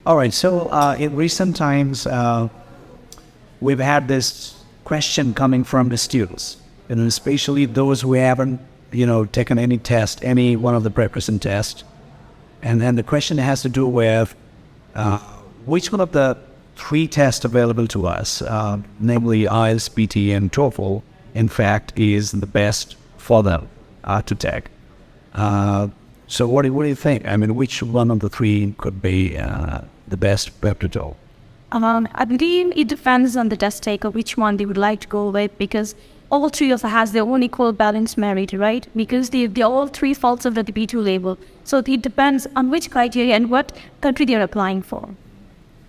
All right. So in recent times, we've had this question coming from the students, and especially those who haven't, taken any test, any one of the prerequisite tests. And then the question has to do with which one of the three tests available to us, namely IELTS, PTE, and TOEFL, in fact, is the best for them to take. So what do you think? I mean, which one of the three could be the best peptidol? I believe it depends on the test taker which one they would like to go with, because all three of them has their own equal balance merit, right? Because they all three falls under the B2 label. So it depends on which criteria and what country they're applying for.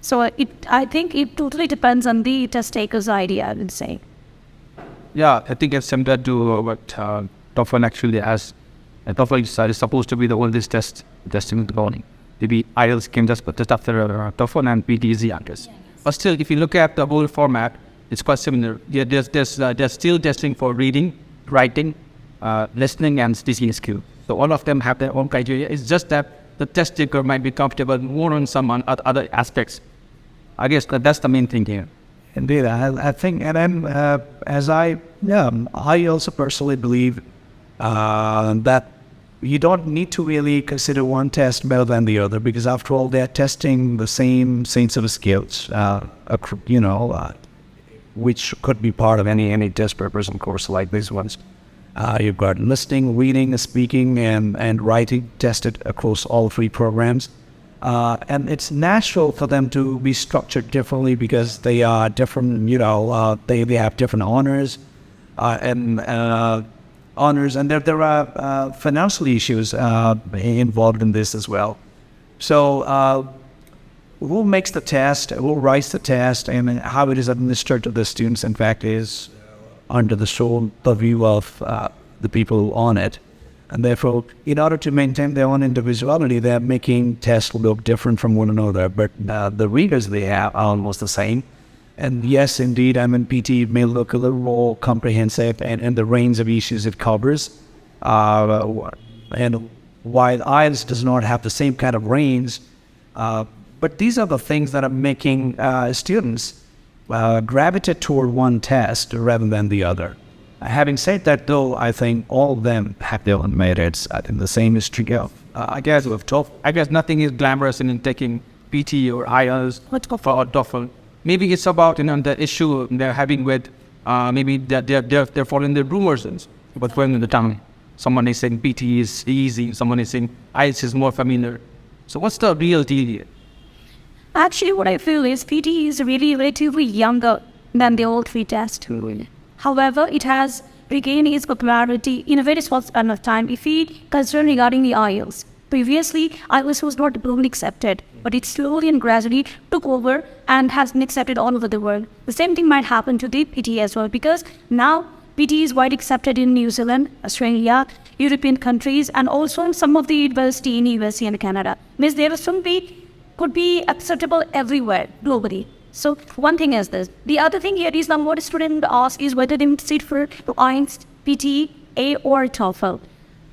So I think it totally depends on the test taker's idea, I would say. Yeah, I think it's similar to what TOEFL actually has. And TOEFL is supposed to be the oldest testing in the morning. Maybe IELTS came just after TOEFL, and PTE is the youngest. But still, if you look at the whole format, it's quite similar. Yeah, there's still testing for reading, writing, listening, and speaking skill. So all of them have their own criteria. It's just that the test taker might be comfortable more on some other aspects. I guess that's the main thing here. Indeed, I think, and then I also personally believe that you don't need to really consider one test better than the other, because after all, they're testing the same set of skills, which could be part of any test preparation course like these ones. You've got listening, reading, speaking, and writing tested across all three programs. And it's natural for them to be structured differently because they are different, they have different honors, and there are financial issues involved in this as well. So who makes the test, who writes the test, and how it is administered to the students, in fact, is under the sole purview of the people on it. And therefore, in order to maintain their own individuality, they're making tests look different from one another. But the readers they have are almost the same. And yes, indeed, PTE may look a little more comprehensive and the range of issues it covers. And while IELTS does not have the same kind of range, but these are the things that are making students gravitate toward one test rather than the other. Having said that, though, I think all of them have their own merits. I think the same is true of, I guess, with TOEFL. I guess nothing is glamorous in taking PTE or IELTS or TOEFL. Maybe it's about the issue they're having with maybe they're following the rumors and what's going on in the town. Someone is saying PTE is easy. Someone is saying IELTS is more familiar. So what's the real deal here? Actually, what I feel is PTE is really relatively younger than the old three tests. However, it has regained its popularity in a very short span of time if we consider regarding the IELTS. Previously, IELTS was not globally accepted, but it slowly and gradually took over and has been accepted all over the world. The same thing might happen to the PTE as well, because now PTE is widely accepted in New Zealand, Australia, European countries, and also in some of the university in USA and Canada. Means there could be acceptable everywhere globally. So one thing is this. The other thing here is now what a student asks is whether they sit for IELTS, PTE, A or TOEFL.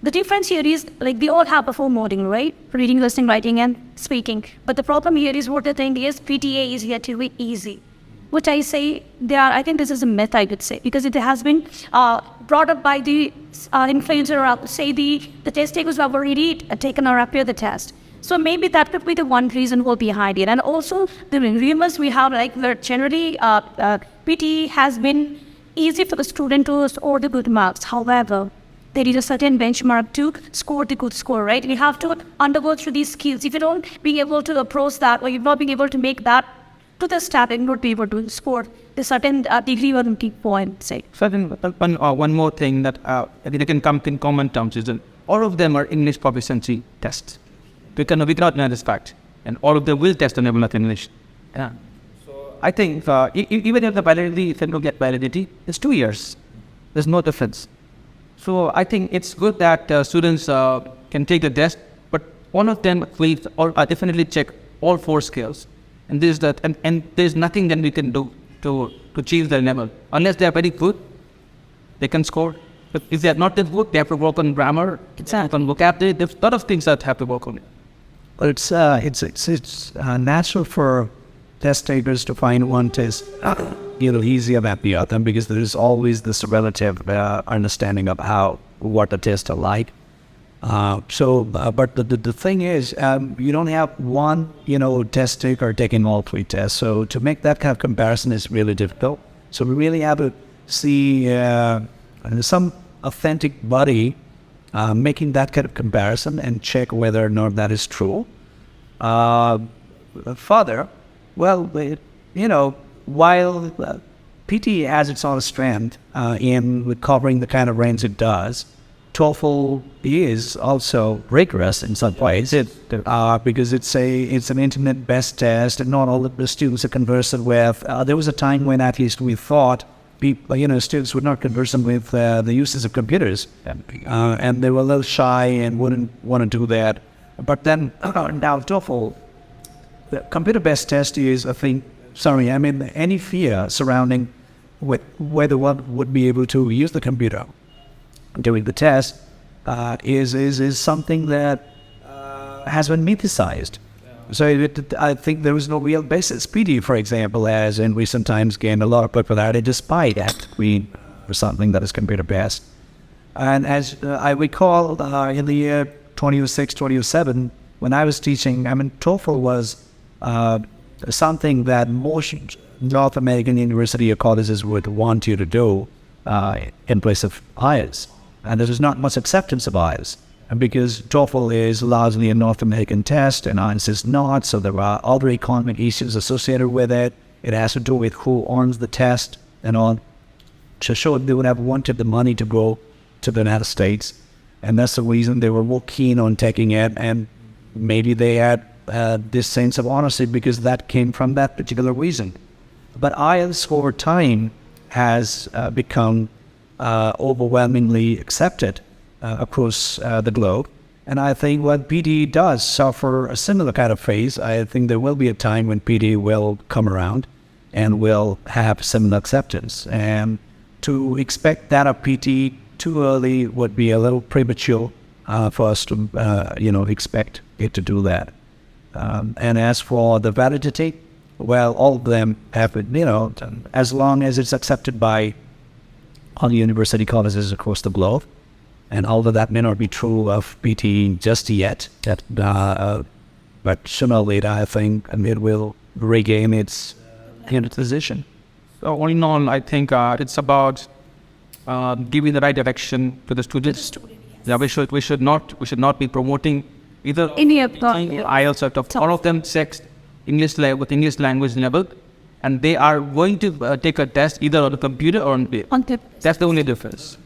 The difference here is they all have a full module, right? Reading, listening, writing, and speaking. But the problem here is what the thing is PTA is yet to be easy, which I say I think this is a myth, I would say, because it has been brought up by the influencer, or say the test takers who have already taken or appeared the test. So maybe that could be the one reason behind it. And also the rumors we have, where generally PTE has been easy for the student to score the good marks. However, there is a certain benchmark to score the good score, right? You have to undergo through these skills. If you don't be able to approach that, or you're not being able to make that to the start, and not be able to score the certain degree or point, say. So then one more thing that I think can come in common terms is that all of them are English proficiency tests. We cannot deny this fact, and all of them will test the level of English. Yeah. So I think even if the validity, if they don't get validity, it's 2 years. There's no difference. So I think it's good that students can take the test, but all of them will definitely check all 4 skills, and there's nothing that we can do to achieve their level unless they are very good. They can score. But if they are not that good, they have to work on grammar, on vocabulary. There's a lot of things that have to work on it. But it's natural for test takers to find one test easier than the other, because there is always this relative understanding of what the tests are like. But the thing is, you don't have one test taker taking all three tests. So to make that kind of comparison is really difficult. So we really have to see some authentic body making that kind of comparison and check whether or not that is true. Further, well, while PTE has its own strength in covering the kind of range it does, TOEFL is also rigorous in some ways, because it's an internet-based test, and not all the students are conversant with. There was a time when at least we thought students were not conversant with the uses of computers, and they were a little shy and wouldn't want to do that. But then now TOEFL, the computer-based test is a thing. Any fear surrounding whether one would be able to use the computer during the test is something that has been mythicized. So I think there was no real basis. PTE, for example, has in recent times gained a lot of popularity despite being something that is computer-based. And as I recall, in the year 2006, 2007, when I was teaching, TOEFL was something that most North American university or colleges would want you to do in place of IELTS. And there was not much acceptance of IELTS. And because TOEFL is largely a North American test and IELTS is not, so there are other economic issues associated with it. It has to do with who owns the test and all. So they would have wanted the money to go to the United States. And that's the reason they were more keen on taking it. And maybe they had this sense of ownership because that came from that particular reason. But IELTS over time has become overwhelmingly accepted across the globe. And I think what PTE does suffer a similar kind of phase. I think there will be a time when PTE will come around and will have similar acceptance. And to expect that of PTE too early would be a little premature for us to, expect it to do that. And as for the validity, well, all of them have been, as long as it's accepted by all university colleges across the globe. And although that may not be true of PTE just yet, but sooner or later, I think it will regain its position. So all in all, I think it's about giving the right direction to the students. Yeah, we should not be promoting either Any of IELTS of all of them text English with English language level, and they are going to take a test either on the computer or on paper. That's the only difference.